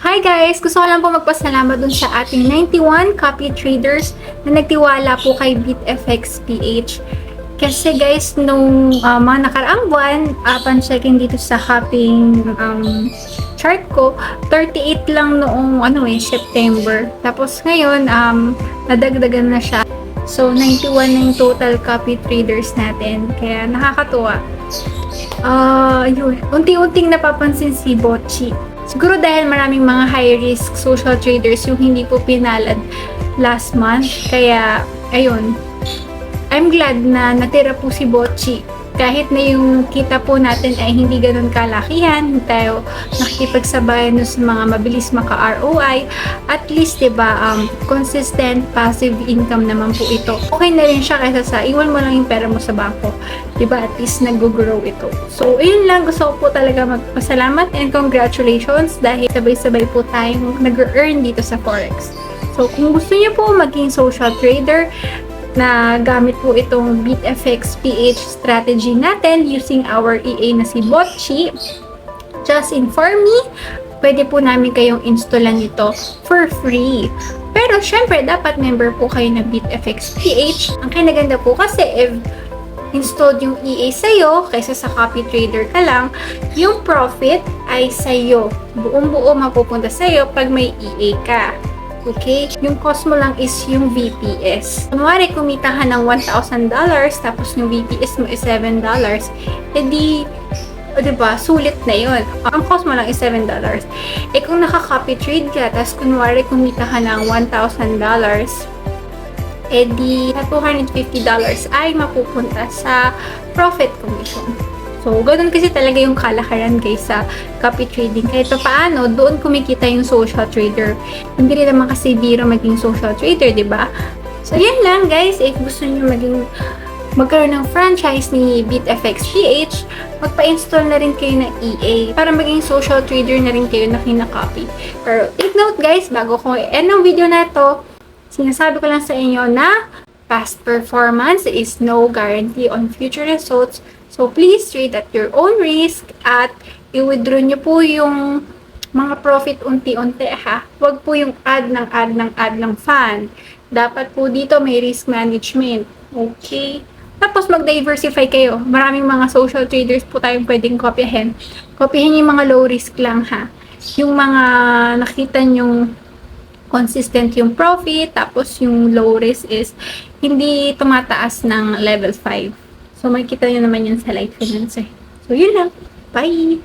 Hi guys! Gusto ko lang po magpasalamat dun sa ating 91 copy traders na nagtiwala po kay BitFX PH. Kasi guys, nung mga nakaraang buwan, upon checking dito sa hopping chart ko, 38 lang noong September. Tapos ngayon, nadagdagan na siya. So, 91 na yung total copy traders natin. Kaya nakakatuwa. Unti-unting napapansin si Botchi. Siguro dahil maraming mga high-risk social traders yung hindi po pinalad last month. Kaya, ayun. I'm glad na natira po si Botchi. Kahit na yung kita po natin ay hindi ganun kalakihan, hindi tayo nakikipagsabayan sa mga mabilis maka-ROI, at least, diba, consistent passive income naman po ito. Okay na rin siya kaysa sa iwan mo lang yung pera mo sa bangko. Diba, at least nag-grow ito. So, ayun lang, gusto ko po talaga magpasalamat and congratulations dahil sabay-sabay po tayong nag-earn dito sa Forex. So, kung gusto niyo po maging social trader, na gamit po itong BitFX PH strategy natin using our EA na si Botchi, just inform me. Pwede po namin kayong installan ito for free. Pero syempre, dapat member po kayo na BitFX PH. Ang kinaganda po kasi if installed yung EA sa'yo, kaysa sa copy trader ka lang, yung profit ay sa'yo. Buong-buo mapupunta sa'yo pag may EA ka. Okay? Yung cost mo lang is yung VPS. Kunwari, kumita ka ng $1,000, tapos yung VPS mo is $7, edi, diba, sulit na yun. Ang cost mo lang is $7. Eh, kung naka-copy trade ka, tapos kunwari, kumita ka ng $1,000, edi, $250 ay mapupunta sa profit commission. So, ganun kasi talaga yung kalakaran guys sa copy trading. Kahit paano, doon kumikita yung social trader. Hindi rin naman kasi biro maging social trader, di ba? So, yan lang guys. If gusto niyo magkaroon ng franchise ni BitFX PH, magpa-install na rin kayo ng EA para maging social trader na rin kayo na kinakopy. Pero take note guys, bago ko i-end ng video na to, sinasabi ko lang sa inyo na past performance is no guarantee on future results. So, please trade at your own risk at i-withdraw nyo po yung mga profit unti-unti ha. Huwag po yung add ng fund. Dapat po dito may risk management. Okay? Tapos mag-diversify kayo. Maraming mga social traders po tayong pwedeng kopyahin. Kopyahin yung mga low risk lang ha. Yung mga nakita nyong consistent yung profit, tapos yung low risk is hindi tumataas ng level 5. So, makikita nyo naman yan sa Light Finance. So, yun lang. Bye!